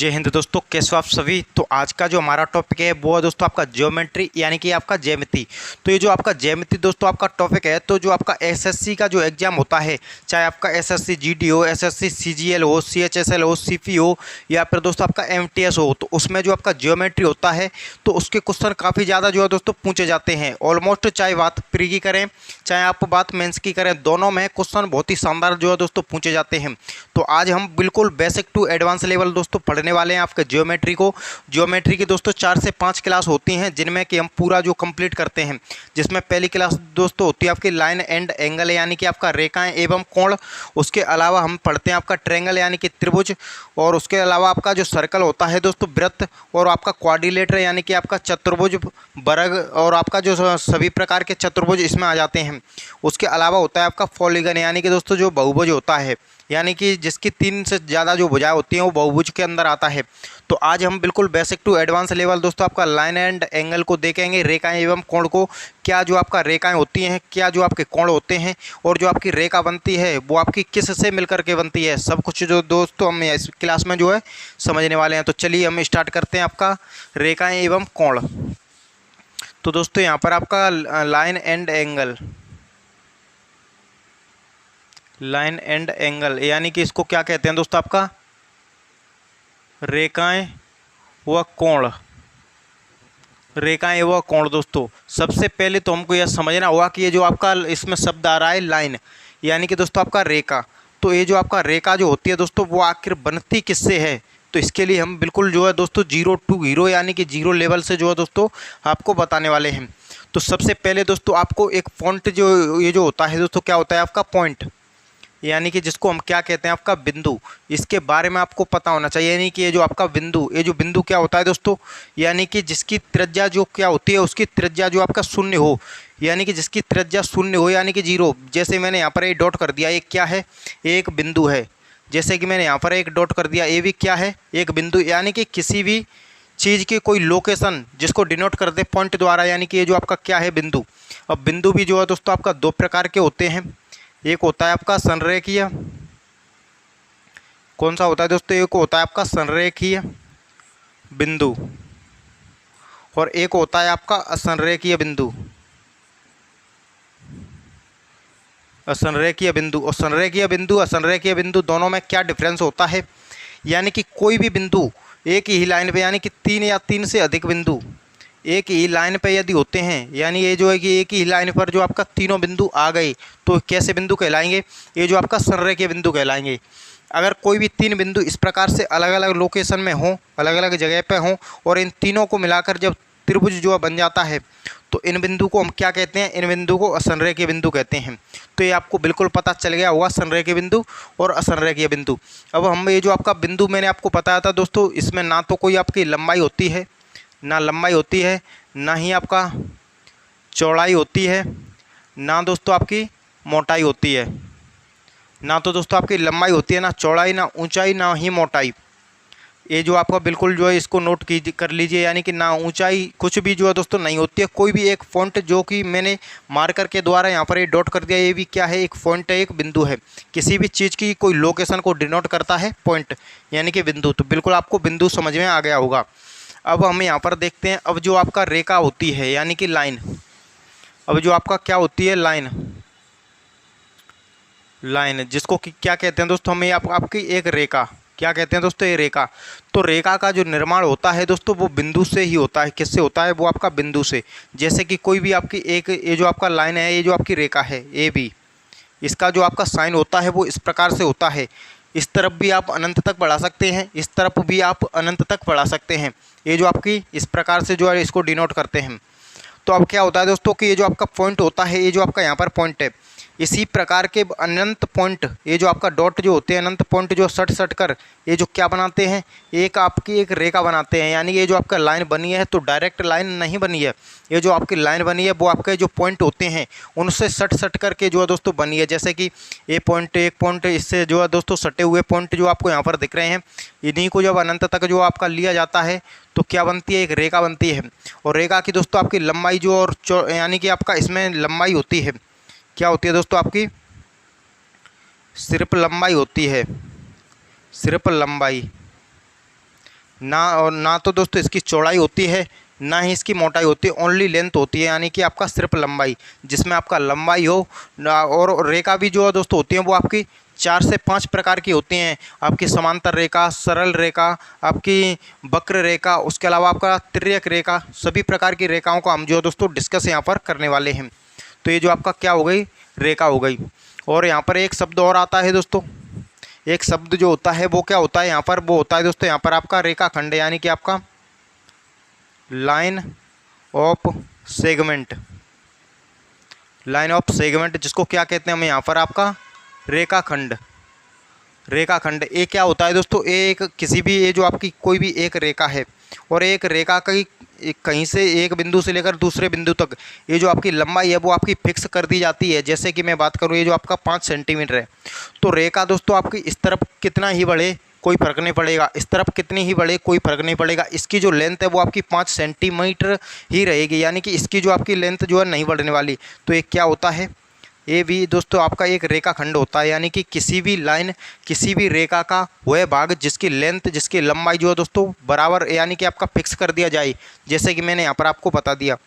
जय हिंद दोस्तों, कैसे हो आप सभी। तो आज का जो हमारा टॉपिक है वो है दोस्तों आपका ज्योमेट्री यानी कि आपका ज्यामिति। तो ये जो आपका ज्यामिति दोस्तों आपका टॉपिक है, तो जो आपका एसएससी का जो एग्जाम होता है, चाहे आपका एसएससी जीडी हो, एसएससी सीजीएल हो, सीएचएसएल हो, सीपी हो या फिर दोस्तों आपका एमटीएस हो, तो उसमें जो आपका ज्योमेट्री होता है तो उसके क्वेश्चन काफ़ी ज़्यादा जो है दोस्तों पूछे जाते हैं। ऑलमोस्ट चाहे बात प्री की करें चाहे आप बात मेंस की करें, दोनों में क्वेश्चन बहुत ही शानदार जो है दोस्तों पूछे जाते हैं। तो आज हम बिल्कुल बेसिक टू एडवांस लेवल दोस्तों पढ़ने वाले हैं आपके ज्योमेट्री को। ज्योमेट्री की दोस्तों 4 से 5 क्लास होती हैं, जिनमें कि हम पूरा जो कंप्लीट करते हैं, जिसमें पहली क्लास दोस्तों होती है आपकी लाइन एंड एंगल यानी कि आपका रेखाएं एवं कोण। उसके अलावा हम पढ़ते हैं आपका ट्रायंगल यानी कि त्रिभुज, और उसके अलावा आपका जो सर्कल होता है दोस्तों वृत्त, और आपका क्वाड्रिलेटरल यानी कि आपका चतुर्भुज, वर्ग, और आपका जो सभी प्रकार के चतुर्भुज इसमें आ जाते हैं। उसके अलावा होता है आपका पॉलीगन यानी कि दोस्तों जो बहुभुज होता है, यानी कि जिसकी 3 से ज़्यादा जो भुजाएं होती हैं वो बहुभुज के अंदर आता है। तो आज हम बिल्कुल बेसिक टू एडवांस लेवल दोस्तों आपका लाइन एंड एंगल को देखेंगे, रेखाएं एवं कोण को। क्या जो आपका रेखाएं होती हैं, क्या जो आपके कोण होते हैं, और जो आपकी रेखा बनती है वो आपकी किस से मिलकर के बनती है, सब कुछ जो दोस्तों हम इस क्लास में जो है समझने वाले हैं। तो चलिए हम स्टार्ट करते हैं आपका रेखाएँ एवं कोण। तो दोस्तों यहाँ पर आपका line and angle, line and angle यानी कि इसको क्या कहते हैं दोस्तों आपका रेखाएं व कोण। रेखाएं व कोण दोस्तों सबसे पहले तो हमको यह समझना होगा कि ये जो आपका इसमें शब्द आ रहा है लाइन यानी कि दोस्तों आपका रेखा। तो ये जो आपका रेखा जो होती है दोस्तों वो आखिर बनती किससे है। तो इसके लिए हम बिल्कुल जो है दोस्तों 0 टू हीरो यानी कि 0 लेवल से जो है दोस्तों आपको बताने वाले हैं। तो सबसे पहले दोस्तों आपको एक पॉइंट जो ये जो होता है दोस्तों क्या होता है आपका पॉइंट, यानी कि जिसको हम क्या कहते हैं आपका बिंदु, इसके बारे में आपको पता होना चाहिए। यानी कि ये जो आपका बिंदु, ये जो बिंदु क्या होता है दोस्तों, यानी कि जिसकी त्रिज्या जो क्या होती है, उसकी त्रिज्या जो आपका शून्य हो, यानी कि जिसकी त्रिज्या शून्य हो यानी कि 0। जैसे मैंने यहाँ पर एक डॉट कर दिया, एक क्या है, एक बिंदु है। जैसे कि मैंने यहाँ पर एक डॉट कर दिया, ये भी क्या है, एक बिंदु। यानी कि किसी भी चीज़ की कोई लोकेशन जिसको डिनोट कर दे पॉइंट द्वारा, यानी कि ये जो आपका क्या है बिंदु। अब बिंदु भी जो है दोस्तों आपका 2 प्रकार के होते हैं। एक होता है आपका संरेखीय, कौन सा होता है दोस्तों, एक होता है आपका संरेखीय बिंदु, और एक होता है आपका असंरेखीय बिंदु। असंरेखीय बिंदु और संरेखीय बिंदु, असंरेखीय बिंदु दोनों में क्या डिफरेंस होता है। यानी कि कोई भी बिंदु एक ही लाइन पे, यानी कि 3 या 3 से अधिक बिंदु एक ही लाइन पे यदि होते हैं, यानी ये जो है कि एक ही लाइन पर जो आपका तीनों बिंदु आ गए, तो कैसे बिंदु कहलाएंगे, ये जो आपका संरेखीय बिंदु कहलाएंगे। अगर कोई भी 3 बिंदु इस प्रकार से अलग अलग लोकेशन में हों, अलग अलग जगह पे हों, और इन तीनों को मिलाकर जब त्रिभुज जो बन जाता है, तो इन बिंदु को हम क्या कहते हैं, इन बिंदु को असंरेखीय बिंदु कहते हैं। तो ये आपको बिल्कुल पता चल गया होगा संरेखीय बिंदु और असंरेखीय बिंदु। अब हम ये जो आपका बिंदु मैंने आपको बताया था दोस्तों, इसमें ना तो कोई आपकी लंबाई होती है, ना लंबाई होती है, ना ही आपका चौड़ाई होती है, ना दोस्तों आपकी मोटाई होती है। ना तो दोस्तों आपकी लंबाई होती है, ना चौड़ाई, ना ऊंचाई, ना ही मोटाई। ये जो आपका बिल्कुल जो है इसको नोट कीजिए, कर लीजिए। यानी कि ना ऊंचाई कुछ भी जो है दोस्तों नहीं होती है। कोई भी एक पॉइंट जो कि मैंने मार्कर के द्वारा यहाँ पर ये डॉट कर दिया, ये भी क्या है, एक पॉइंट है, एक बिंदु है। किसी भी चीज़ की कोई लोकेशन को डिनोट करता है पॉइंट यानी कि बिंदु। तो बिल्कुल आपको बिंदु समझ में आ गया होगा। अब हम यहाँ पर देखते हैं, अब जो आपका रेखा होती है यानी कि लाइन, अब जो आपका क्या होती है लाइन, लाइन जिसको कि क्या कहते हैं दोस्तों, हमें आपकी एक रेखा क्या कहते हैं दोस्तों, ये रेखा। तो रेखा का जो निर्माण होता है दोस्तों वो बिंदु से ही होता है। किससे होता है, वो आपका बिंदु से। जैसे कि कोई भी आपकी एक ये जो आपका लाइन है, ये जो आपकी रेखा है ए बी, इसका जो आपका साइन होता है वो इस प्रकार से होता है। इस तरफ भी आप अनंत तक बढ़ा सकते हैं, इस तरफ भी आप अनंत तक बढ़ा सकते हैं। ये जो आपकी इस प्रकार से जो है इसको डिनोट करते हैं। तो अब क्या होता है दोस्तों कि ये जो आपका पॉइंट होता है, ये जो आपका यहाँ पर पॉइंट है, इसी प्रकार के अनंत पॉइंट, ये जो आपका डॉट जो होते हैं अनंत पॉइंट जो सट सट कर ये जो क्या बनाते हैं, एक आपकी एक रेखा बनाते हैं। यानी ये जो आपका लाइन बनी है तो डायरेक्ट लाइन नहीं बनी है, ये जो आपकी लाइन बनी है वो आपके जो पॉइंट होते हैं उनसे सट सट करके जो है दोस्तों बनी है। जैसे कि ये पॉइंट, एक पॉइंट इससे जो है दोस्तों सटे हुए पॉइंट जो आपको यहाँ पर दिख रहे हैं, इन्हीं को जब अनंत तक जो आपका लिया जाता है तो क्या बनती है, एक रेखा बनती है। और रेखा की दोस्तों आपकी लंबाई जो और यानी कि आपका इसमें लंबाई होती है, क्या होती है दोस्तों आपकी, सिर्फ लंबाई होती है, सिर्फ लंबाई। ना, और ना तो दोस्तों इसकी चौड़ाई होती है, ना ही इसकी मोटाई होती है, ओनली लेंथ होती है, यानी कि आपका सिर्फ लंबाई, जिसमें आपका लंबाई हो और रेखा भी जो है दोस्तों होती है वो आपकी 4 से 5 प्रकार की होती हैं। आपकी समांतर रेखा, सरल रेखा, आपकी वक्र रेखा, उसके अलावा आपका तिर्यक रेखा, सभी प्रकार की रेखाओं को हम जो है दोस्तों डिस्कस यहाँ पर करने वाले हैं। तो ये जो आपका क्या हो गई, रेखा हो गई। और यहाँ पर एक शब्द और आता है दोस्तों, एक शब्द जो होता है वो क्या होता है यहाँ पर, वो होता है दोस्तों यहाँ पर आपका रेखाखंड, यानी कि आपका line of segment. Line of segment जिसको क्या कहते हैं हम यहाँ पर आपका रेखाखंड। रेखाखंड ये क्या होता है दोस्तों, एक किसी भी, ये जो आपकी कोई भी एक रेखा है और एक रेखा की कहीं से एक बिंदु से लेकर दूसरे बिंदु तक ये जो आपकी लंबाई है वो आपकी फिक्स कर दी जाती है। जैसे कि मैं बात करूँ, ये जो आपका 5 सेंटीमीटर है, तो रेखा दोस्तों आपकी इस तरफ कितना ही बढ़े कोई फ़र्क नहीं पड़ेगा, इस तरफ कितनी ही बढ़े कोई फ़र्क नहीं पड़ेगा, इसकी जो लेंथ है वो आपकी 5 सेंटीमीटर ही रहेगी, यानी कि इसकी जो आपकी लेंथ जो है नहीं बढ़ने वाली। तो ये क्या होता है, ये भी दोस्तों आपका एक रेखाखंड होता है, यानी कि किसी भी लाइन, किसी भी रेखा का वह भाग जिसकी लेंथ, जिसकी लंबाई जो है दोस्तों बराबर, यानी कि आपका फिक्स कर दिया जाए। जैसे कि मैंने यहाँ पर आपको बता दिया,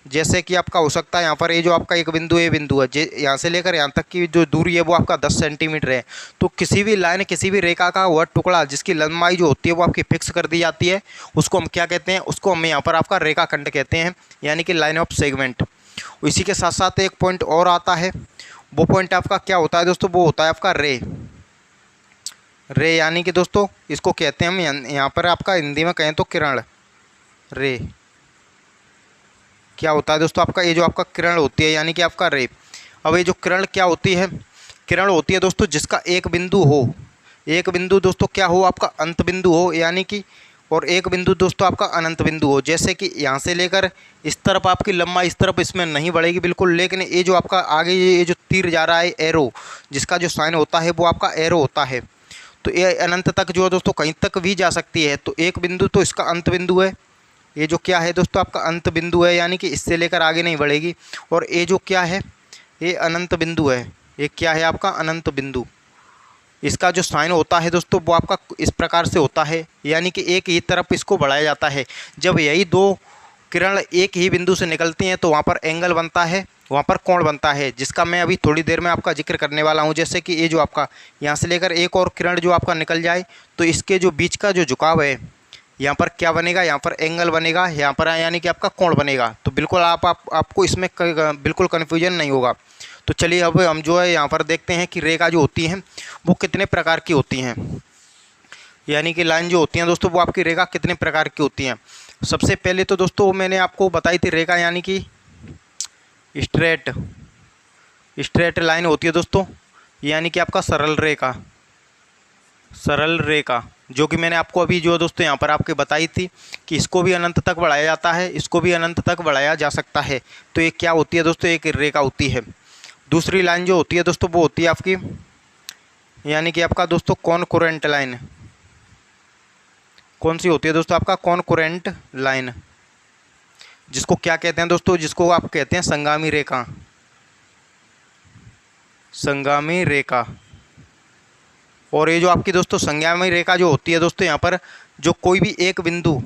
जैसे कि आपका हो सकता है यहाँ पर ये जो आपका एक बिंदु, ये बिंदु है, यहाँ से लेकर यहाँ तक की जो दूरी है वो आपका 10 सेंटीमीटर है। तो किसी भी लाइन, किसी भी रेखा का वह टुकड़ा जिसकी लंबाई जो होती है वो आपकी फिक्स कर दी जाती है, उसको हम क्या कहते हैं, उसको हम यहाँ पर आपका रेखाखंड कहते हैं, यानी कि लाइन ऑफ सेगमेंट। इसी के साथ साथ एक पॉइंट और आता है, वो पॉइंट आपका क्या होता है दोस्तों, वो होता है आपका रे। रे यानी कि दोस्तों इसको कहते हैं हम यहाँ पर आपका हिंदी में कहें तो किरण। रे क्या होता है दोस्तों आपका, ये जो आपका किरण होती है यानी कि आपका रे। अब ये जो किरण क्या होती है, किरण होती है दोस्तों जिसका एक बिंदु हो, एक बिंदु दोस्तों क्या हो, आपका अंत बिंदु हो, यानी कि, और एक बिंदु दोस्तों आपका अनंत बिंदु हो। जैसे कि यहाँ से लेकर इस तरफ आपकी लंबाई इस तरफ इसमें नहीं बढ़ेगी बिल्कुल, लेकिन ये जो आपका आगे ये जो तीर जा रहा है, एरो, जिसका जो साइन होता है वो आपका एरो होता है, तो ये अनंत तक जो है दोस्तों कहीं तक भी जा सकती है। तो एक बिंदु तो इसका अंत बिंदु है, ये जो क्या है दोस्तों आपका अंत बिंदु है, यानी कि इससे लेकर आगे नहीं बढ़ेगी। और ये जो क्या है, ये अनंत बिंदु है, ये क्या है आपका अनंत बिंदु। इसका जो साइन होता है दोस्तों वो आपका इस प्रकार से होता है, यानी कि एक ही तरफ इसको बढ़ाया जाता है। जब यही दो किरण एक ही बिंदु से निकलती हैं तो वहाँ पर एंगल बनता है, वहाँ पर कोण बनता है, जिसका मैं अभी थोड़ी देर में आपका जिक्र करने वाला हूँ। जैसे कि ये जो आपका यहाँ से लेकर एक और किरण जो आपका निकल जाए तो इसके जो बीच का जो झुकाव है, यहाँ पर क्या बनेगा, यहाँ पर एंगल बनेगा, यहाँ पर यानी कि आपका कोण बनेगा। तो बिल्कुल आपको इसमें बिल्कुल कन्फ्यूजन नहीं होगा। तो चलिए अब हम जो है यहाँ पर देखते हैं कि रेखा जो होती हैं वो कितने प्रकार की होती हैं, यानी कि लाइन जो होती हैं दोस्तों वो आपकी रेखा कितने प्रकार की होती हैं। सबसे पहले तो दोस्तों मैंने आपको बताई थी रेखा यानी कि स्ट्रेट, स्ट्रेट लाइन होती है दोस्तों, यानी कि आपका सरल रेखा, सरल रेखा, जो कि मैंने आपको अभी जो है दोस्तों यहाँ पर आपके बताई थी कि इसको भी अनंत तक बढ़ाया जाता है, इसको भी अनंत तक बढ़ाया जा सकता है। तो ये क्या होती है दोस्तों, एक रेखा होती है। दूसरी लाइन जो होती है दोस्तों वो होती है आपकी, यानी कि आपका दोस्तों कॉनकोरेंट लाइन। कौन सी होती है दोस्तों, आपका कॉनकोरेंट लाइन, जिसको क्या कहते हैं दोस्तों, जिसको आप कहते हैं संगामी रेखा, संगामी रेखा। और ये जो आपकी दोस्तों संगामी रेखा जो होती है दोस्तों, यहाँ पर जो कोई भी एक बिंदु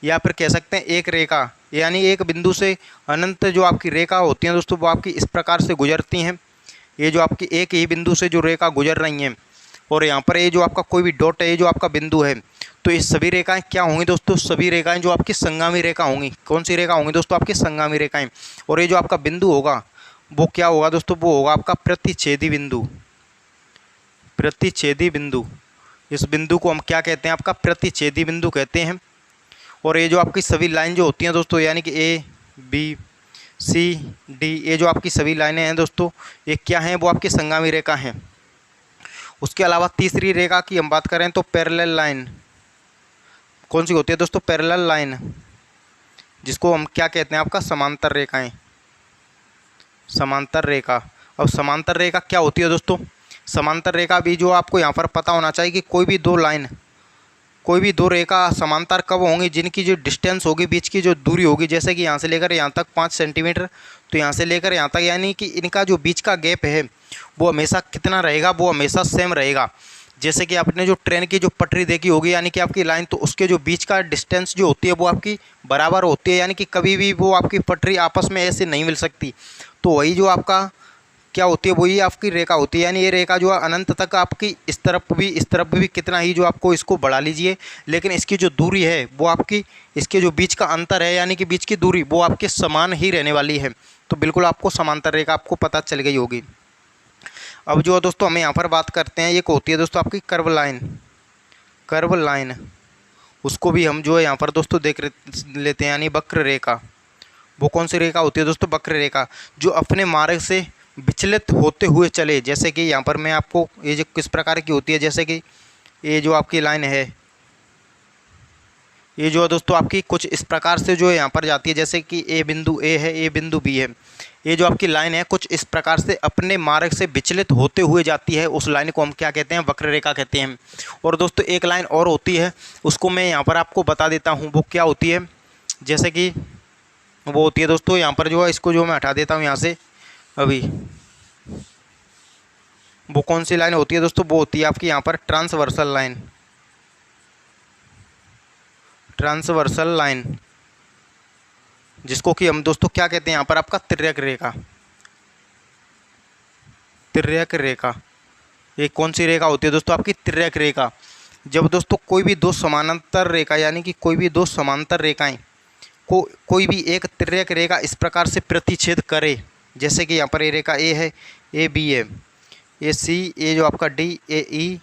या फिर कह सकते हैं एक रेखा, यानी एक बिंदु से अनंत जो आपकी रेखा होती हैं दोस्तों वो आपकी इस प्रकार से गुजरती हैं। ये जो आपकी एक ही बिंदु से जो रेखा गुजर रही हैं, और यहाँ पर ये जो आपका कोई भी डॉट है, ये जो आपका बिंदु है, तो ये सभी रेखाएं क्या होंगी दोस्तों, सभी रेखाएं जो आपकी संगामी रेखा होंगी। कौन सी रेखा होंगी दोस्तों, आपकी संगामी रेखाएं। और ये जो आपका बिंदु होगा वो क्या होगा दोस्तों, वो होगा आपका प्रतिच्छेदी बिंदु, प्रतिच्छेदी बिंदु। इस बिंदु को हम क्या कहते हैं, आपका प्रतिच्छेदी बिंदु कहते हैं। और ये जो आपकी सभी लाइन जो होती हैं दोस्तों, यानी कि ए बी सी डी, ये जो आपकी सभी लाइनें हैं दोस्तों, ये क्या हैं, वो आपकी संगामी रेखा हैं। उसके अलावा तीसरी रेखा की हम बात करें तो पैरेलल लाइन। कौन सी होती है दोस्तों, पैरेलल लाइन, जिसको हम क्या कहते हैं, आपका समांतर रेखाएं, समांतर रेखा। अब समांतर रेखा क्या होती है दोस्तों, समांतर रेखा भी जो आपको यहाँ पर पता होना चाहिए कि कोई भी दो लाइन, कोई भी दो रेखा समांतर कब होंगी, जिनकी जो डिस्टेंस होगी, बीच की जो दूरी होगी, जैसे कि यहाँ से लेकर यहाँ तक 5 सेंटीमीटर, तो यहाँ से लेकर यहाँ तक, यानी कि इनका जो बीच का गैप है वो हमेशा कितना रहेगा, वो हमेशा सेम रहेगा। जैसे कि आपने जो ट्रेन की जो पटरी देखी होगी यानी कि आपकी लाइन, तो उसके जो बीच का डिस्टेंस जो होती है वो आपकी बराबर होती है, यानी कि कभी भी वो आपकी पटरी आपस में ऐसे नहीं मिल सकती। तो वही जो आपका क्या होती है वही आपकी रेखा होती है, यानी ये रेखा जो है अनंत तक आपकी इस तरफ भी कितना ही जो आपको इसको बढ़ा लीजिए, लेकिन इसकी जो दूरी है वो आपकी, इसके जो बीच का अंतर है यानी कि बीच की दूरी वो आपके समान ही रहने वाली है। तो बिल्कुल आपको समांतर रेखा आपको पता चल गई होगी। अब जो है दोस्तों हमें यहाँ पर बात करते हैं, एक होती है दोस्तों आपकी कर्व लाइन। कर्व लाइन उसको भी हम जो है यहाँ पर दोस्तों देख लेते हैं, यानी वक्र रेखा। वो कौन सी रेखा होती है दोस्तों? वक्र रेखा, जो अपने मार्ग से विचलित होते हुए चले। जैसे कि यहाँ पर मैं आपको ये जो किस प्रकार की होती है, जैसे कि ये जो आपकी लाइन है, ये जो है दोस्तों आपकी कुछ इस प्रकार से जो है यहाँ पर जाती है, जैसे कि ए बिंदु ए है, ए बिंदु बी है। ये जो आपकी लाइन है कुछ इस प्रकार से अपने मार्ग से विचलित होते हुए जाती है, उस लाइन को हम क्या कहते हैं? वक्र रेखा कहते हैं। और दोस्तों एक लाइन और होती है, उसको मैं यहाँ पर आपको बता देता हूँ वो क्या होती है। जैसे कि वो होती है दोस्तों यहाँ पर जो है, इसको जो मैं हटा देता हूँ यहाँ से अभी। वो कौन सी लाइन होती है दोस्तों? वो होती है आपकी यहाँ पर ट्रांसवर्सल लाइन। ट्रांसवर्सल लाइन, जिसको कि हम दोस्तों क्या कहते हैं यहाँ पर? आपका तिर्यक रेखा। तिर्यक रेखा, ये कौन सी रेखा होती है दोस्तों? आपकी तिर्यक रेखा। जब दोस्तों कोई भी दो समानांतर रेखा, यानी कि कोई भी दो समांतर रेखाएं को कोई भी एक तिर्यक रेखा इस प्रकार से प्रतिच्छेद करे, जैसे कि यहाँ पर ये रेखा ए है, ए बी है, ए सी, ये जो आपका डी, ए ई,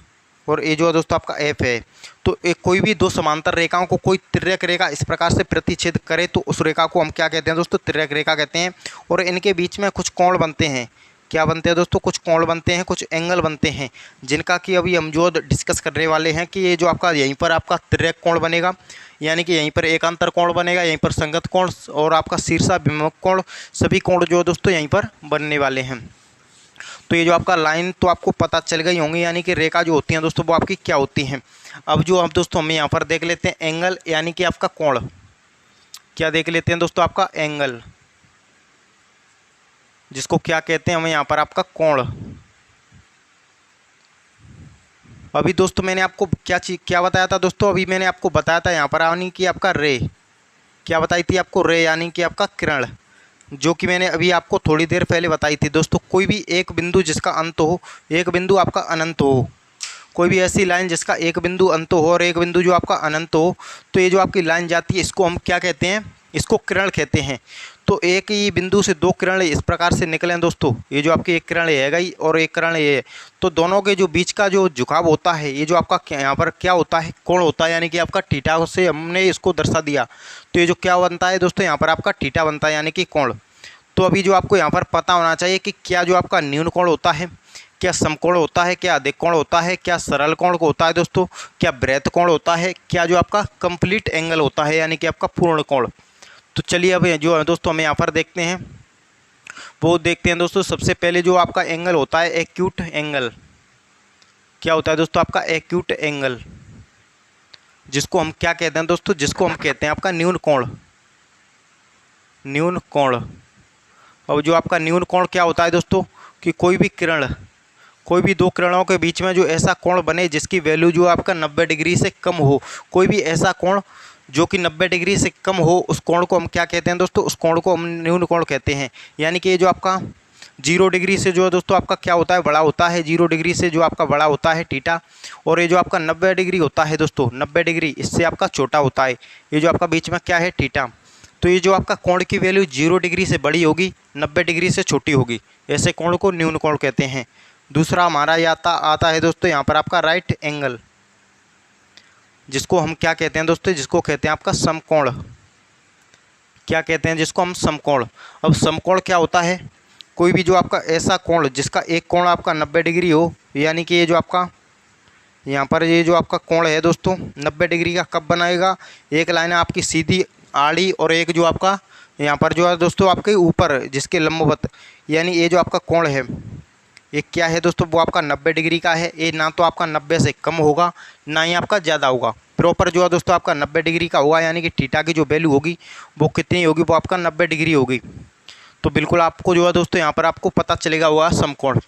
और ये जो है दोस्तों आपका एफ है। तो एक कोई भी दो समांतर रेखाओं को कोई तिर्यक रेखा इस प्रकार से प्रतिच्छेद करे तो उस रेखा को हम क्या कहते हैं दोस्तों? तिर्यक रेखा कहते हैं। और इनके बीच में कुछ कोण बनते हैं। क्या बनते हैं दोस्तों? कुछ कोण बनते हैं, कुछ एंगल बनते हैं, जिनका कि अभी हम जो डिस्कस करने वाले हैं कि ये जो आपका यहीं पर आपका तिर्यक कोण बनेगा, यानी कि यहीं पर एकांतर कोण बनेगा, यहीं पर संगत कोण और आपका शीर्षाभिमुख कोण, सभी कोण जो दोस्तों यहीं पर बनने वाले हैं। तो ये जो आपका लाइन तो आपको पता चल गई होंगी, यानी कि रेखा जो होती हैं दोस्तों वो आपकी क्या होती हैं। अब जो आप दोस्तों हमें यहाँ पर देख लेते हैं एंगल, यानी कि आपका कोण। क्या देख लेते हैं दोस्तों? आपका एंगल, जिसको क्या कहते हैं हमें यहाँ पर? आपका कोण। अभी दोस्तों मैंने आपको क्या बताया था दोस्तों? अभी मैंने आपको बताया था यहाँ पर यानी कि आपका रे, क्या बताई थी आपको? रे, यानी कि आपका किरण, जो कि मैंने अभी आपको थोड़ी देर पहले बताई थी दोस्तों। कोई भी एक बिंदु जिसका अंत हो, एक बिंदु आपका अनंत हो, कोई भी ऐसी लाइन जिसका एक बिंदु अंत हो और एक बिंदु जो आपका अनंत हो, तो ये जो आपकी लाइन जाती है इसको हम क्या कहते हैं? इसको किरण कहते हैं। तो एक ही बिंदु से दो किरण इस प्रकार से निकले दोस्तों, ये जो आपकी एक किरण है गई और एक किरण ये है, तो दोनों के जो बीच का जो झुकाव होता है, ये जो आपका यहाँ पर क्या होता है? कोण होता है, यानी कि आपका थीटा से हमने इसको दर्शा दिया। तो ये जो क्या बनता है दोस्तों? यहाँ पर आपका थीटा बनता है, यानी कि कोण। तो अभी जो आपको यहाँ पर पता होना चाहिए कि क्या जो आपका न्यून कोण होता है, क्या समकोण होता है, क्या अधिक कोण होता है, क्या सरल कोण होता है दोस्तों, क्या वृत्त कोण होता है, क्या जो आपका कंप्लीट एंगल होता है, यानी कि आपका पूर्ण कोण। तो चलिए अब जो है दोस्तों हमें यहाँ पर देखते हैं, वो देखते हैं दोस्तों। सबसे पहले जो आपका एंगल होता है एक्यूट एंगल। क्या होता है दोस्तों? आपका एक्यूट एंगल, जिसको हम क्या कहते हैं दोस्तों? जिसको हम कहते हैं आपका न्यून कोण। न्यून कोण। अब जो आपका न्यून कोण क्या होता है दोस्तों? कि कोई भी किरण, कोई भी दो किरणों के बीच में जो ऐसा कोण बने जिसकी वैल्यू जो आपका 90 डिग्री से कम हो, कोई भी ऐसा कोण जो कि 90 डिग्री से कम हो, उस कोण को हम क्या कहते हैं दोस्तों? उस कोण को हम न्यून कोण कहते हैं। यानी कि ये जो आपका 0 डिग्री से जो है दोस्तों आपका क्या होता है? बड़ा होता है। 0 डिग्री से जो आपका बड़ा होता है थीटा, और ये जो आपका 90 डिग्री होता है दोस्तों, 90 डिग्री इससे आपका छोटा होता है, ये जो आपका बीच में क्या है? थीटा। तो ये जो आपका कोण की वैल्यू 0 डिग्री से बड़ी होगी, 90 डिग्री से छोटी होगी, ऐसे कोण को न्यून कोण कहते हैं। दूसरा हमारा आता है दोस्तों यहाँ पर आपका राइट एंगल, जिसको हम क्या कहते हैं दोस्तों? जिसको कहते हैं आपका समकोण। क्या कहते हैं जिसको हम? समकोण। अब समकोण क्या होता है? कोई भी जो आपका ऐसा कोण जिसका एक कोण आपका 90 डिग्री हो, यानी कि ये जो आपका यहाँ पर ये जो आपका कोण है दोस्तों 90 डिग्री का कब बनाएगा? एक लाइन आपकी सीधी आड़ी और एक जो आपका यहाँ पर जो है दोस्तों आपके ऊपर जिसके लंबवत, यानी ये जो आपका कोण है ये क्या है दोस्तों? वो आपका 90 डिग्री का है। ये ना तो आपका 90 से कम होगा, ना ही आपका ज़्यादा होगा, प्रॉपर जो है दोस्तों आपका 90 डिग्री का होगा, यानी कि थीटा की जो वैल्यू होगी वो कितनी होगी? वो आपका 90 डिग्री होगी। तो बिल्कुल आपको जो है दोस्तों यहाँ पर आपको पता चलेगा हुआ समकोण।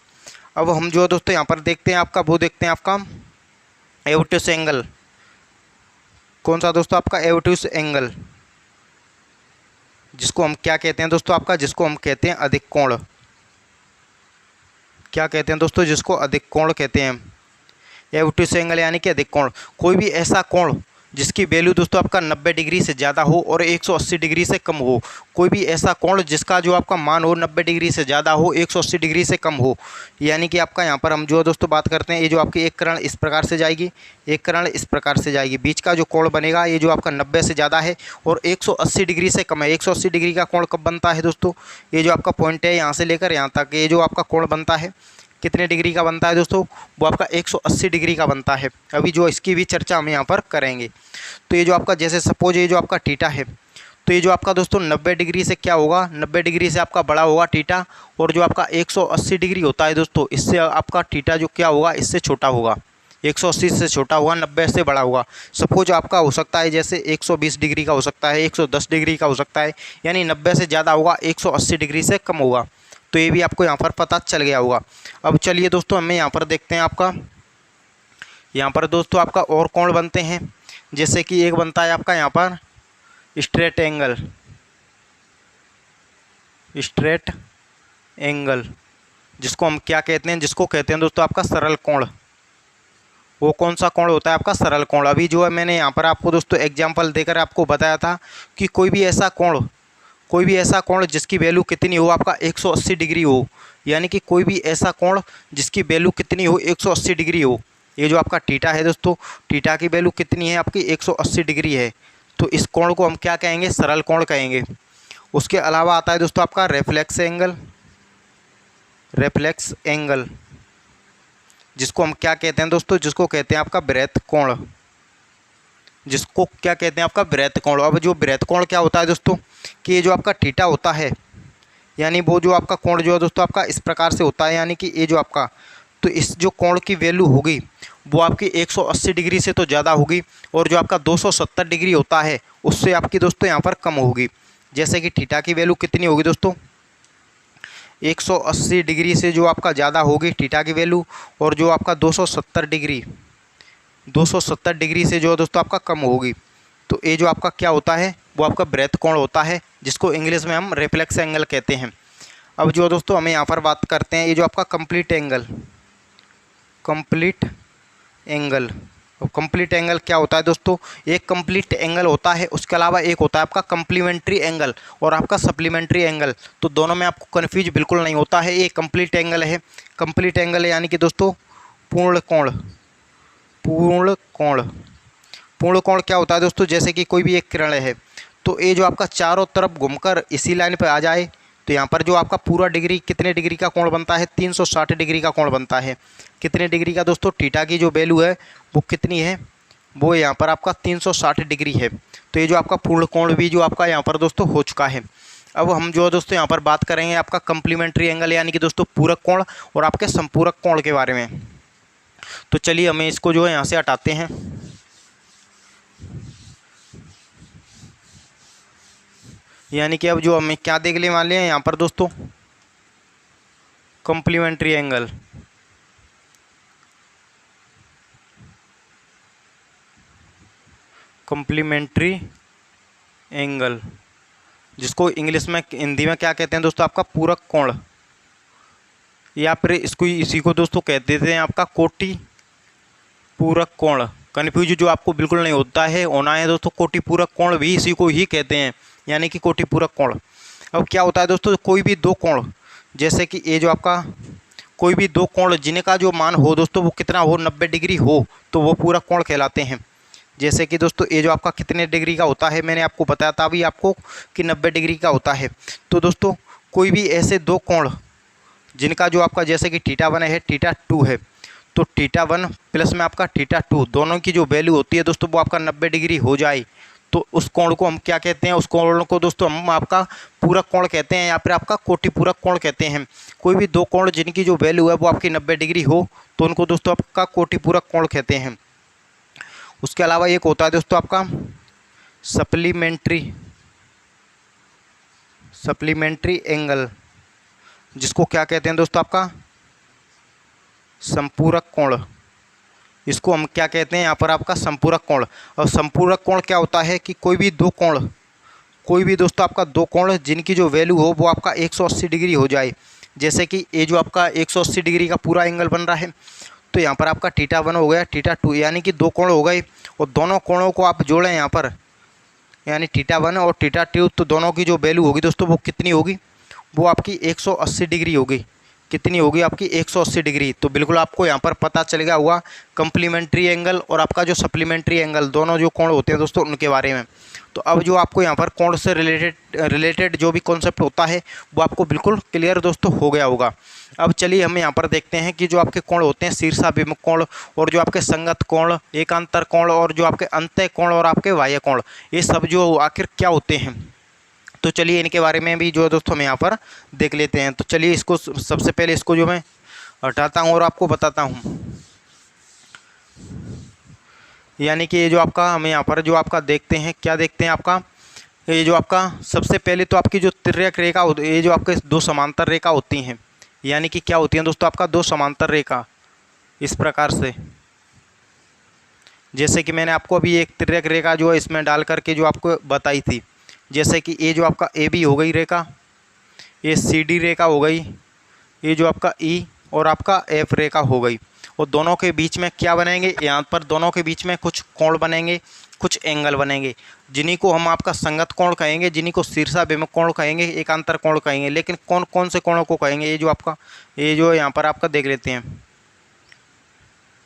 अब हम जो है दोस्तों यहाँ पर देखते हैं आपका, वो देखते हैं आपका एवट्यूस एंगल, कौन सा दोस्तों आपका एवट्यूस एंगल, जिसको हम क्या कहते हैं दोस्तों आपका, जिसको हम कहते हैं अधिक कोण। क्या कहते हैं दोस्तों, जिसको अधिक कोण कहते हैं। एवट्यूस एंगल यानी कि अधिक कोण, कोई भी ऐसा कोण जिसकी वैल्यू दोस्तों आपका 90 डिग्री से ज़्यादा हो और 180 डिग्री से कम हो। कोई भी ऐसा कोण जिसका जो आपका मान हो 90 डिग्री से ज़्यादा हो, 180 डिग्री से कम हो। यानी कि आपका यहाँ पर हम जो दोस्तों बात करते हैं, ये जो आपकी एक किरण इस प्रकार से जाएगी, एक किरण इस प्रकार से जाएगी, बीच का जो कोण बनेगा ये जो आपका 90 से ज़्यादा है और 180 डिग्री से कम है। 180 डिग्री का कोण कब बनता है दोस्तों, ये जो आपका पॉइंट है यहाँ से लेकर यहाँ तक, ये जो आपका कोण बनता है कितने डिग्री का बनता है दोस्तों, वो आपका 180 डिग्री का बनता है। अभी जो इसकी भी चर्चा हम यहाँ पर करेंगे। तो ये जो आपका, जैसे सपोज ये जो आपका थीटा है, तो ये जो आपका दोस्तों 90 डिग्री से क्या होगा, 90 डिग्री से आपका बड़ा होगा थीटा, और जो आपका 180 डिग्री होता है दोस्तों, इससे आपका थीटा जो क्या होगा, इससे छोटा होगा। 180 से छोटा होगा, 90 से बड़ा होगा। सपोज आपका हो सकता है जैसे 120 डिग्री का हो सकता है, 110 डिग्री का हो सकता है, यानी 90 से ज़्यादा होगा, 180 डिग्री से कम होगा। तो ये भी आपको यहाँ पर पता चल गया होगा। अब चलिए दोस्तों हमें यहाँ पर देखते हैं, आपका यहाँ पर दोस्तों आपका और कोण बनते हैं। जैसे कि एक बनता है आपका यहाँ पर स्ट्रेट एंगल, स्ट्रेट एंगल, जिसको हम क्या कहते हैं, जिसको कहते हैं दोस्तों आपका सरल कोण। वो कौन सा कोण होता है आपका, सरल कोण। अभी जो है मैंने यहाँ पर आपको दोस्तों एग्जाम्पल देकर आपको बताया था कि कोई भी ऐसा कोण जिसकी वैल्यू कितनी हो, आपका 180 डिग्री हो। यानी कि कोई भी ऐसा कोण जिसकी वैल्यू कितनी हो, 180 डिग्री हो। ये जो आपका थीटा है दोस्तों, थीटा की वैल्यू कितनी है आपकी, 180 डिग्री है। तो इस कोण को हम क्या कहेंगे, सरल कोण कहेंगे। उसके अलावा आता है दोस्तों आपका रेफ्लेक्स एंगल, रेफ्लेक्स एंगल, जिसको हम क्या कहते हैं दोस्तों, जिसको कहते हैं आपका वृत्त कोण, जिसको क्या कहते हैं आपका वृत्त कोण। अब जो वृत्त कोण क्या होता है दोस्तों, कि ये जो आपका थीटा होता है, यानी वो जो आपका कोण जो है दोस्तों आपका इस प्रकार से होता है, यानी कि ये जो आपका, तो इस जो कोण की वैल्यू होगी वो आपकी 180 डिग्री से तो ज़्यादा होगी, और जो आपका 270 डिग्री होता है उससे आपकी दोस्तों यहाँ पर कम होगी। जैसे कि थीटा की वैल्यू कितनी होगी दोस्तों, 180 डिग्री से जो आपका ज़्यादा होगी थीटा की वैल्यू, और जो आपका 270 डिग्री से जो दोस्तों आपका कम होगी। तो ये जो आपका क्या होता है, वो आपका वृत्त कोण होता है, जिसको इंग्लिश में हम रेफ्लेक्स एंगल कहते हैं। अब जो दोस्तों हमें यहाँ पर बात करते हैं, ये जो आपका कंप्लीट एंगल, कंप्लीट एंगल। और कंप्लीट एंगल क्या होता है दोस्तों, एक कंप्लीट एंगल होता है, उसके अलावा एक होता है आपका कम्प्लीमेंट्री एंगल और आपका सप्लीमेंट्री एंगल। तो दोनों में आपको कन्फ्यूज बिल्कुल नहीं होता है। ये कंप्लीट एंगल है, कंप्लीट एंगल यानी कि दोस्तों पूर्ण कोण, पूर्ण कोण। पूर्ण कोण क्या होता है दोस्तों, जैसे कि कोई भी एक किरण है, तो ये जो आपका चारों तरफ घूमकर इसी लाइन पर आ जाए, तो यहाँ पर जो आपका पूरा डिग्री कितने डिग्री का कोण बनता है, 360 डिग्री का कोण बनता है। कितने डिग्री का दोस्तों, थीटा की जो वैल्यू है वो कितनी है, वो यहाँ पर आपका 360 डिग्री है। तो ये जो आपका पूर्ण कोण भी जो आपका यहाँ पर दोस्तों हो चुका है। अब हम जो दोस्तों यहाँ पर बात करेंगे आपका कम्प्लीमेंट्री एंगल यानी कि दोस्तों पूरक कोण और आपके संपूरक कोण के बारे में। तो चलिए हमें इसको जो है यहाँ से हटाते हैं। यानी कि अब जो हमें क्या देखने वाले हैं यहाँ पर दोस्तों, कॉम्प्लीमेंट्री एंगल। कॉम्प्लीमेंट्री एंगल, जिसको इंग्लिश में हिंदी में क्या कहते हैं दोस्तों, आपका पूरक कोण, या फिर इसको इसी को दोस्तों कहते थे आपका कोटि पूरक कोण। कन्फ्यूज जो आपको बिल्कुल नहीं होता है होना है दोस्तों, कोटि पूरक कोण भी इसी को ही कहते हैं, यानी कि कोटि पूरक कोण। अब क्या होता है दोस्तों, कोई भी दो कोण, जैसे कि ये जो आपका कोई भी दो कोण जिनका जो मान हो दोस्तों वो कितना हो, 90 डिग्री हो, तो वो पूरक कोण कहलाते हैं। जैसे कि दोस्तों ये जो आपका कितने डिग्री का होता है, मैंने आपको बताया था अभी आपको कि 90 डिग्री का होता है। तो दोस्तों कोई भी ऐसे दो कोण जिनका जो आपका जैसे कि थीटा 1 है, थीटा 2 है, तो थीटा 1 प्लस में आपका थीटा 2 दोनों की जो वैल्यू होती है दोस्तों वो आपका 90 डिग्री हो जाए, तो उस कोण को हम क्या कहते हैं, उस कोण को दोस्तों हम आपका पूरक कोण कहते हैं, या फिर आपका कोटि पूरक कोण कहते हैं। कोई भी दो कोण जिनकी जो वैल्यू है वो आपकी 90 डिग्री हो, तो उनको दोस्तों आपका कोटि पूरक कोण कहते हैं। उसके अलावा एक होता है दोस्तों आपका सप्लीमेंट्री एंगल, जिसको क्या कहते हैं दोस्तों, आपका संपूरक कोण, इसको हम क्या कहते हैं यहाँ पर आपका संपूरक कोण। और संपूरक कोण क्या होता है कि कोई भी दो कोण, कोई भी दोस्तों आपका दो कोण जिनकी जो वैल्यू हो वो आपका 180 डिग्री हो जाए। जैसे कि ये जो आपका 180 डिग्री का पूरा एंगल बन रहा है, तो यहाँ पर आपका θ1 हो गया, θ2, यानी कि दो कोण हो गए। और दोनों कोणों को आप जोड़ें यहाँ पर, यानी θ1 और θ2, तो दोनों की जो वैल्यू होगी दोस्तों वो कितनी होगी, वो आपकी 180 डिग्री होगी। कितनी होगी आपकी 180 डिग्री। तो बिल्कुल आपको यहाँ पर पता चलेगा हुआ कम्प्लीमेंट्री एंगल और आपका जो सप्लीमेंट्री एंगल, दोनों जो कोण होते हैं दोस्तों उनके बारे में। तो अब जो आपको यहाँ पर कोण से रिलेटेड जो भी कॉन्सेप्ट होता है वो आपको बिल्कुल क्लियर दोस्तों हो गया होगा। अब चलिए हम यहाँ पर देखते हैं कि जो आपके कोण होते हैं शीर्षाभिमुख कोण, और जो आपके संगत कोण, एकांतर कोण, और जो आपके अंतः कोण और आपके बाह्य कोण, ये सब जो आखिर क्या होते हैं। तो चलिए इनके बारे में भी जो है दोस्तों हम यहाँ पर देख लेते हैं। तो चलिए इसको सबसे पहले इसको जो मैं हटाता हूँ और आपको बताता हूँ। यानी कि ये जो आपका हम यहाँ पर जो आपका देखते हैं, क्या देखते हैं आपका, ये जो आपका सबसे पहले तो आपकी जो तिर्यक रेखा होती है, ये जो आपके दो समांतर रेखा होती हैं, यानी कि क्या होती हैं दोस्तों आपका दो समांतर रेखा इस प्रकार से। जैसे कि मैंने आपको अभी एक तिर्यक रेखा जो है इसमें डाल करके जो आपको बताई थी। जैसे कि ये जो आपका ए बी हो गई रेखा, ये सी डी रेखा हो गई, ये जो आपका ई और आपका एफ रेखा हो गई। और दोनों के बीच में क्या बनेंगे, यहाँ पर दोनों के बीच में कुछ कोण बनेंगे, कुछ एंगल बनेंगे, जिन्हीं को हम आपका संगत कोण कहेंगे, जिन्हीं को शीर्षाभिमुख कोण कहेंगे, एकांतर कोण कहेंगे। लेकिन कौन कौन से कोणों को कहेंगे, ये जो आपका, ये जो यहाँ पर आपका देख लेते हैं।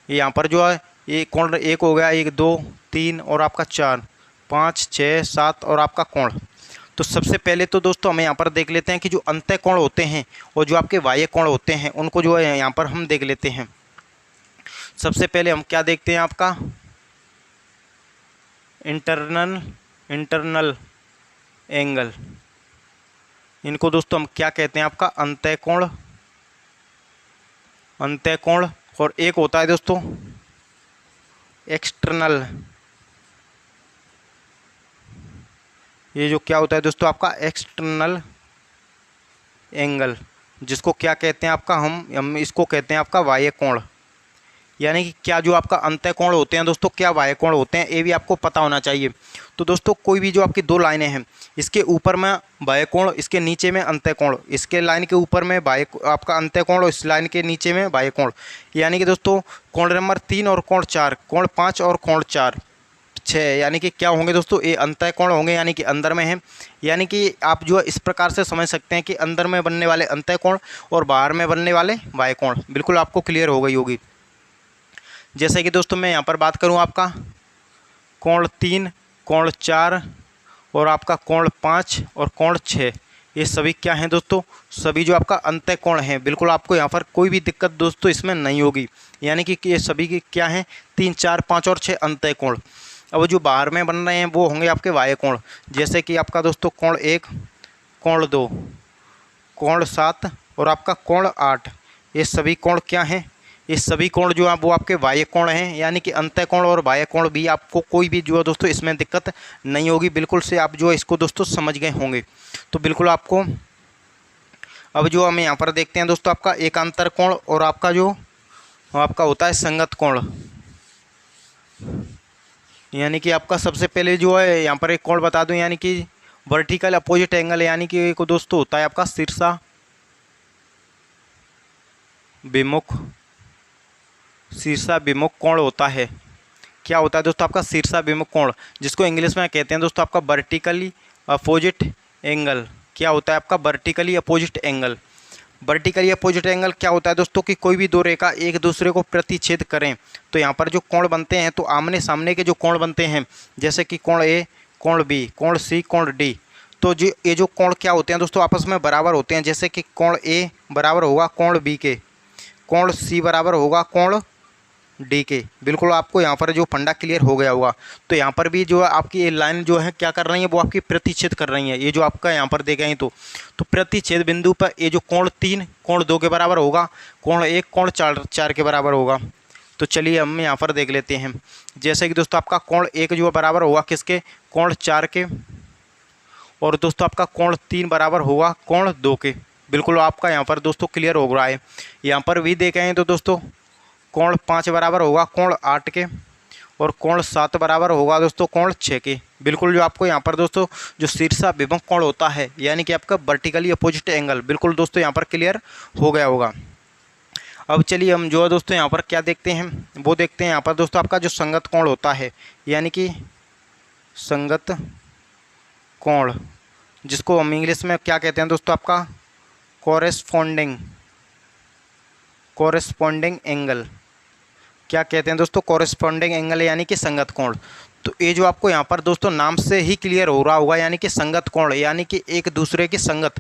यहाँ पर जो है ये कोण एक हो गया, 1 2 3 और आपका 4 5 6 7 और आपका कोण। तो सबसे पहले तो दोस्तों हम यहाँ पर देख लेते हैं कि जो अंतः कोण होते हैं और जो आपके बाह्य कोण होते हैं उनको जो है यहाँ पर हम देख लेते हैं। सबसे पहले हम क्या देखते हैं, आपका इंटरनल एंगल, इनको दोस्तों हम क्या कहते हैं, आपका अंतः कोण। और एक होता है दोस्तों एक्सटर्नल, ये जो क्या होता है दोस्तों आपका एक्सटर्नल एंगल, जिसको क्या कहते हैं आपका, हम इसको कहते हैं आपका बाह्य कोण। यानी कि क्या जो आपका अंतः कोण होते हैं दोस्तों, क्या बाह्य कोण होते हैं, ये भी आपको पता होना चाहिए। तो दोस्तों कोई भी जो आपकी दो लाइनें हैं, इसके ऊपर में बाह्य कोण, इसके नीचे में अंतः कोण, इसके लाइन के ऊपर में बाह्य आपका अंतः कोण और इस लाइन के नीचे में बाह्य कोण। यानी कि दोस्तों कोण नंबर 3 और कोण 4, कोण 5 और कोण 4 6, यानी कि क्या होंगे दोस्तों, ये अंतः कोण होंगे, यानी कि अंदर में है। यानी कि आप जो इस प्रकार से समझ सकते हैं कि अंदर में बनने वाले अंतः कोण और बाहर में बनने वाले बाह्य कोण, बिल्कुल आपको क्लियर हो गई होगी। जैसे कि दोस्तों मैं यहाँ पर बात करूँ, आपका कोण 3, कोण 4 और आपका कोण 5 और कोण 6, ये सभी क्या हैं दोस्तों, सभी जो आपका अंतः कोण हैं। बिल्कुल आपको यहाँ पर कोई भी दिक्कत दोस्तों इसमें नहीं होगी। यानी कि ये सभी की क्या हैं, 3 4 5 और 6 अंतः कोण। अब जो बाहर में बन रहे हैं वो होंगे आपके बाह्य कोण। जैसे कि आपका दोस्तों कोण 1, कोण 2, कोण 7 और आपका कोण 8, ये सभी कोण क्या हैं, ये सभी कोण जो आप वो आपके बाह्य कोण हैं। यानी कि अंतः कोण और बाह्य कोण भी आपको कोई भी जो है दोस्तों इसमें दिक्कत नहीं होगी। बिल्कुल से आप जो है इसको दोस्तों समझ गए होंगे। तो बिल्कुल आपको अब जो हम यहाँ पर देखते हैं दोस्तों, आपका एकांतर कोण और आपका जो आपका होता है संगत कोण। यानी कि आपका सबसे पहले जो है यहाँ पर एक कोण बता दूं, यानी कि वर्टिकल अपोजिट एंगल, यानी कि एक दोस्तों होता है आपका शीर्षाभिमुख कोण होता है। क्या होता है दोस्तों आपका शीर्षाभिमुख कोण, जिसको इंग्लिश में कहते हैं दोस्तों आपका वर्टिकली अपोजिट एंगल। क्या होता है आपका vertically opposite angle. Vertically opposite angle क्या होता है दोस्तों कि कोई भी दो रेखा एक दूसरे को प्रतिच्छेद करें तो यहाँ पर जो कोण बनते हैं, तो आमने सामने के जो कोण बनते हैं, जैसे कि कोण ए, कोण बी, कोण सी, कोण डी, तो जो ये जो कोण क्या होते हैं दोस्तों आपस में बराबर होते हैं। जैसे कि कोण ए बराबर होगा कोण बी के, कोण सी बराबर होगा कोण डी के। बिल्कुल आपको यहाँ पर जो फंडा क्लियर हो गया होगा। तो यहाँ पर भी जो है आपकी ये लाइन जो है क्या कर रही है, वो आपकी प्रतिच्छेद कर रही है। ये जो आपका यहाँ पर देखें तो प्रतिच्छेद बिंदु पर ये जो कोण 3 कोण 2 के बराबर होगा, कोण 1 कोण 4 के बराबर होगा। तो चलिए हम यहाँ पर देख लेते हैं। जैसे कि दोस्तों आपका कोण 1 जो बराबर होगा किसके, कोण 4 के, और दोस्तों आपका कोण 3 बराबर होगा कोण 2 के। बिल्कुल आपका यहाँ पर दोस्तों क्लियर हो रहा है। यहाँ पर भी देखें तो दोस्तों कोण 5 बराबर होगा कोण 8 के, और कोण 7 बराबर होगा दोस्तों कोण 6 के। बिल्कुल जो आपको यहाँ पर दोस्तों जो शीर्षा विभव कोण होता है यानी कि आपका वर्टिकली अपोजिट एंगल, बिल्कुल दोस्तों यहाँ पर क्लियर हो गया होगा। अब चलिए हम जो है दोस्तों यहाँ पर क्या देखते हैं, वो देखते हैं यहाँ पर दोस्तों आपका जो संगत कोण होता है यानी कि संगत कोण, जिसको हम इंग्लिश में क्या कहते हैं दोस्तों आपका कोरेस्पॉन्डिंग एंगल, क्या कहते हैं दोस्तों कोरेस्पॉन्डिंग एंगल यानी कि संगत कोण। तो ये जो आपको यहाँ पर दोस्तों नाम से ही क्लियर हो रहा होगा यानी कि संगत कोण यानी कि एक दूसरे की संगत,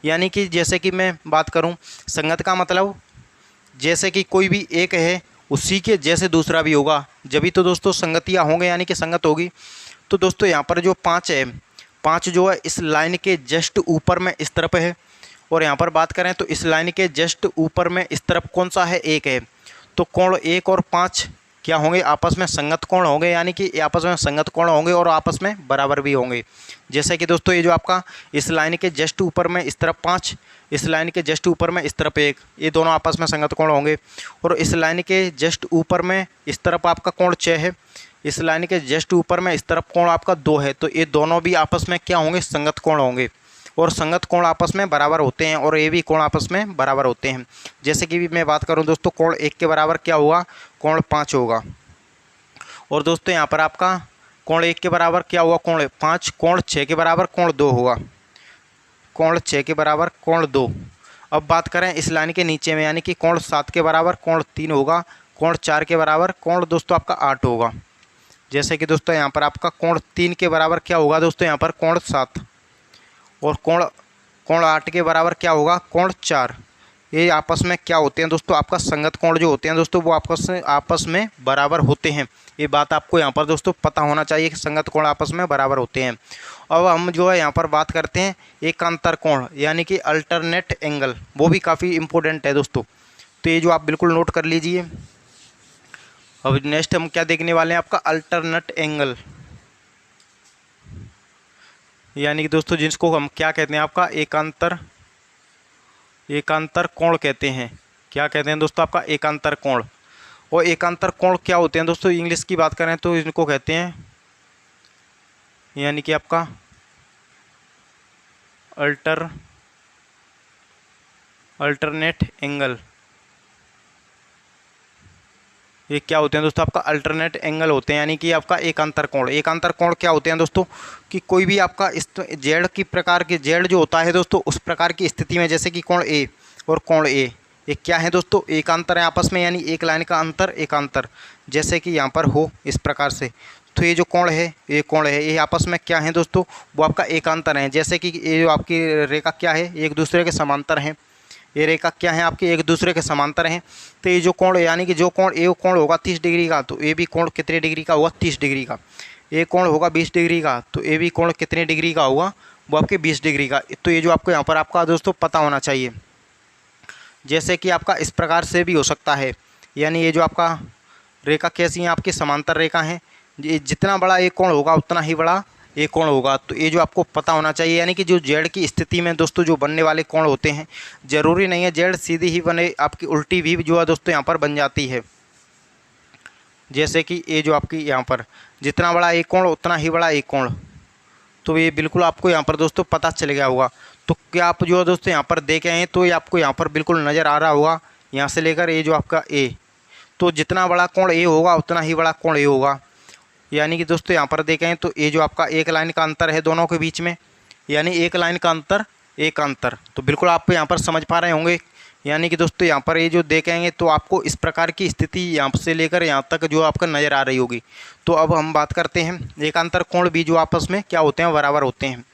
यानी कि जैसे कि मैं बात करूँ संगत का मतलब जैसे कि कोई भी एक है उसी के जैसे दूसरा भी होगा, जभी तो दोस्तों संगतियाँ होंगे यानी कि संगत होगी। तो दोस्तों यहाँ पर जो 5 है, 5 जो है इस लाइन के जस्ट ऊपर में इस तरफ है, और यहाँ पर बात करें तो इस लाइन के जस्ट ऊपर में इस तरफ कौन सा है, 1 है। तो कोण 1 और 5 क्या होंगे, आपस में संगत कोण होंगे यानी कि आपस में संगत कोण होंगे और आपस में बराबर भी होंगे। जैसे कि दोस्तों ये जो आपका इस लाइन के जस्ट ऊपर में इस तरफ 5, इस लाइन के जस्ट ऊपर में इस तरफ 1, ये दोनों आपस में संगत कोण होंगे। और इस लाइन के जस्ट ऊपर में इस तरफ आपका कोण 6 है, इस लाइन के जस्ट ऊपर में इस तरफ कोण आपका 2 है, तो ये दोनों भी आपस में क्या होंगे, संगत कोण होंगे। और संगत कोण आपस में बराबर होते हैं और ये भी कोण आपस में बराबर होते हैं। जैसे कि मैं बात करूं दोस्तों कोण 1 के बराबर क्या होगा, कोण 5 होगा। और दोस्तों यहाँ पर आपका कोण 1 के बराबर क्या हुआ, कोण 5, कोण 6 के बराबर कोण 2 होगा, कोण 6 के बराबर कोण 2। अब बात करें इस लाइन के नीचे में यानी कि कोण 7 के बराबर कोण 3 होगा, कोण 4 के बराबर कोण दोस्तों आपका 8 होगा। जैसे कि दोस्तों यहाँ पर आपका कोण 3 के बराबर क्या होगा दोस्तों, यहाँ पर कोण 7, और कोण 8 के बराबर क्या होगा, कोण 4। ये आपस में क्या होते हैं दोस्तों, आपका संगत कोण जो होते हैं दोस्तों वो आपस में बराबर होते हैं। ये बात आपको यहाँ पर दोस्तों पता होना चाहिए कि संगत कोण आपस में बराबर होते हैं। अब हम जो है यहाँ पर बात करते हैं एकांतर कोण यानी कि अल्टरनेट एंगल, वो भी काफ़ी इंपॉर्टेंट है दोस्तों, तो ये जो आप बिल्कुल नोट कर लीजिए। अब नेक्स्ट हम क्या देखने वाले हैं, आपका अल्टरनेट एंगल यानी कि दोस्तों जिसको हम क्या कहते हैं, आपका एकांतर कोण कहते हैं। क्या कहते हैं दोस्तों, आपका एकांतर कोण। और एकांतर कोण क्या होते हैं दोस्तों, इंग्लिश की बात करें तो इनको कहते हैं यानी कि आपका अल्टरनेट एंगल। ये क्या होते हैं दोस्तों, आपका अल्टरनेट एंगल होते हैं यानी कि आपका एकांतर कोण। एकांतर कोण क्या होते हैं दोस्तों कि कोई भी आपका इस जेड की प्रकार के जेड जो होता है दोस्तों उस प्रकार की स्थिति में, जैसे कि कोण ए और कोण ए, ये क्या है दोस्तों, एकांतर है आपस में, यानी एक लाइन का अंतर एकांतर, जैसे कि यहाँ पर हो इस प्रकार से। तो ये जो कोण है, ये कोण है, ये आपस में क्या है दोस्तों, वो आपका एकांतर है। जैसे कि ये जो आपकी रेखा क्या है, एक दूसरे के समांतर हैं, ये रेखा क्या है आपके एक दूसरे के समांतर हैं। तो ये जो कोण यानी कि जो कोण ए कोण होगा 30 डिग्री का, तो ए भी कोण कितने डिग्री का होगा, 30 डिग्री का। ए कोण होगा 20 डिग्री का, तो ए भी कोण कितने डिग्री का होगा, वो आपके 20 डिग्री का। तो ये जो आपको यहाँ पर आपका दोस्तों पता होना चाहिए। जैसे कि आपका इस प्रकार से भी हो सकता है, यानी ये जो आपका रेखा कैसी है, आपकी समांतर रेखा है, ये जितना बड़ा एक कोण होगा उतना ही बड़ा एक कोण होगा। तो ये जो आपको पता होना चाहिए, यानी कि जो जेड की स्थिति में दोस्तों जो बनने वाले कोण होते हैं, ज़रूरी नहीं है जेड सीधी ही बने, आपकी उल्टी भी जो है दोस्तों यहाँ पर बन जाती है। जैसे कि ये जो आपकी यहाँ पर जितना बड़ा एक कोण उतना ही बड़ा एक कोण, तो ये बिल्कुल आपको यहाँ पर दोस्तों पता चल गया होगा। तो क्या आप जो है दोस्तों यहाँ पर देखे हैं, तो ये आपको यहाँ पर बिल्कुल नज़र आ रहा होगा, यहाँ से लेकर ये जो आपका ए, तो जितना बड़ा कोण ए होगा उतना ही बड़ा कोण ए होगा। यानी कि दोस्तों यहाँ पर देखें तो ये जो आपका एक लाइन का अंतर है दोनों के बीच में, यानी एक लाइन का अंतर एक अंतर, तो बिल्कुल आप यहाँ पर समझ पा रहे होंगे। यानी कि दोस्तों यहाँ पर ये जो देखेंगे तो आपको इस प्रकार की स्थिति यहाँ से लेकर यहाँ तक जो आपका नज़र आ रही होगी। तो अब हम बात करते हैं एकांतर कोण भी जो आपस में क्या होते हैं, बराबर होते हैं।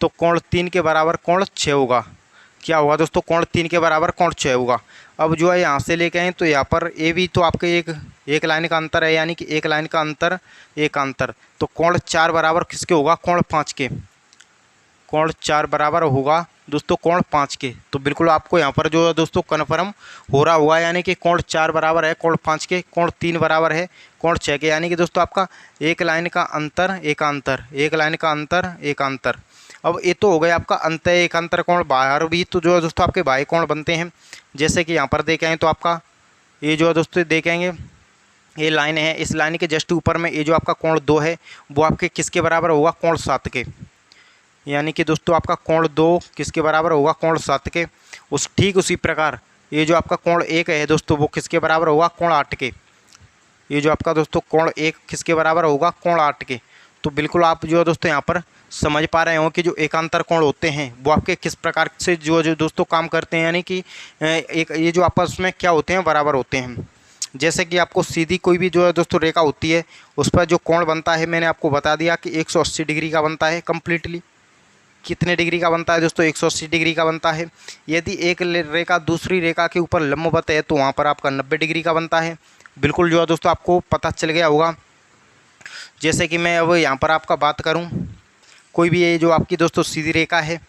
तो कोण 3 के बराबर कोण 6 होगा। क्या होगा दोस्तों, कोण 3 के बराबर कोण 6 होगा। अब जो है यहाँ से लेके आए तो यहाँ पर ए भी तो आपके एक लाइन का अंतर है, यानी कि एक लाइन का अंतर एक अंतर। तो कोण 4 बराबर किसके होगा, कोण 5 के। कोण 4 बराबर होगा दोस्तों कोण 5 के। तो बिल्कुल आपको यहाँ पर जो है दोस्तों कन्फर्म हो रहा हुआ, यानी कि कोण 4 बराबर है कोण 5 के, कोण 3 बराबर है कोण 6 के। यानी कि दोस्तों आपका एक लाइन का अंतर एकांतर, एक लाइन का अंतर एकांतर। अब ये तो हो गया आपका अंत एकांतर कोण। बाहर भी तो जो है दोस्तों आपके बाह्य कोण बनते हैं, जैसे कि यहाँ पर देखें तो आपका ये जो है दोस्तों देखेंगे, ये लाइन है, इस लाइन के जस्ट ऊपर में ये जो आपका कोण 2 है वो आपके किसके बराबर होगा, कोण 7 के। यानी कि दोस्तों आपका कोण 2 किसके बराबर होगा, कोण 7 के। ठीक उसी प्रकार ये जो आपका कोण 1 है दोस्तों वो किसके बराबर होगा, कोण 8 के। ये जो आपका दोस्तों कोण 1 किसके बराबर होगा, कोण 8 के। तो बिल्कुल आप जो है दोस्तों यहाँ पर समझ पा रहे हो कि जो एकांतर कोण होते हैं वो आपके किस प्रकार से जो जो दोस्तों काम करते हैं, यानी कि एक ये जो आपस में क्या होते हैं, बराबर होते हैं। जैसे कि आपको सीधी कोई भी जो है दोस्तों रेखा होती है उस पर जो कोण बनता है, मैंने आपको बता दिया कि 180 डिग्री का बनता है कम्प्लीटली। कितने डिग्री का बनता है दोस्तों, 180 डिग्री का बनता है। यदि एक रेखा दूसरी रेखा के ऊपर लंबवत है तो वहाँ पर आपका 90 डिग्री का बनता है। बिल्कुल जो है दोस्तों आपको पता चल गया होगा। जैसे कि मैं अब यहाँ पर आपका बात करूँ, कोई भी ये जो आपकी दोस्तों सीधी रेखा है,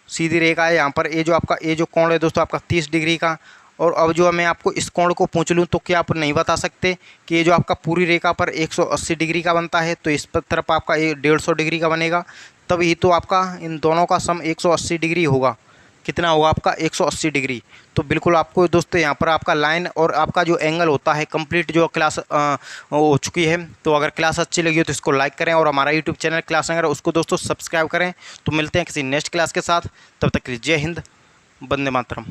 सीधी रेखा है यहाँ पर, ये जो आपका ये जो कोण है दोस्तों आपका 30 डिग्री का। और अब जो मैं आपको इस कोण को पूछ लूँ तो क्या आप नहीं बता सकते कि ये जो आपका पूरी रेखा पर 180 डिग्री का बनता है, तो इस पर तरफ आपका ये 150 डिग्री का बनेगा। तभी तो आपका इन दोनों का सम 180 डिग्री होगा। कितना होगा आपका, 180 डिग्री। तो बिल्कुल आपको दोस्तों यहाँ पर आपका लाइन और आपका जो एंगल होता है कंप्लीट जो क्लास हो चुकी है। तो अगर क्लास अच्छी लगी हो तो इसको लाइक करें और हमारा यूट्यूब चैनल क्लास एंगर उसको दोस्तों सब्सक्राइब करें। तो मिलते हैं किसी नेक्स्ट क्लास के साथ, तब तक के लिए जय हिंद, वंदे मातरम।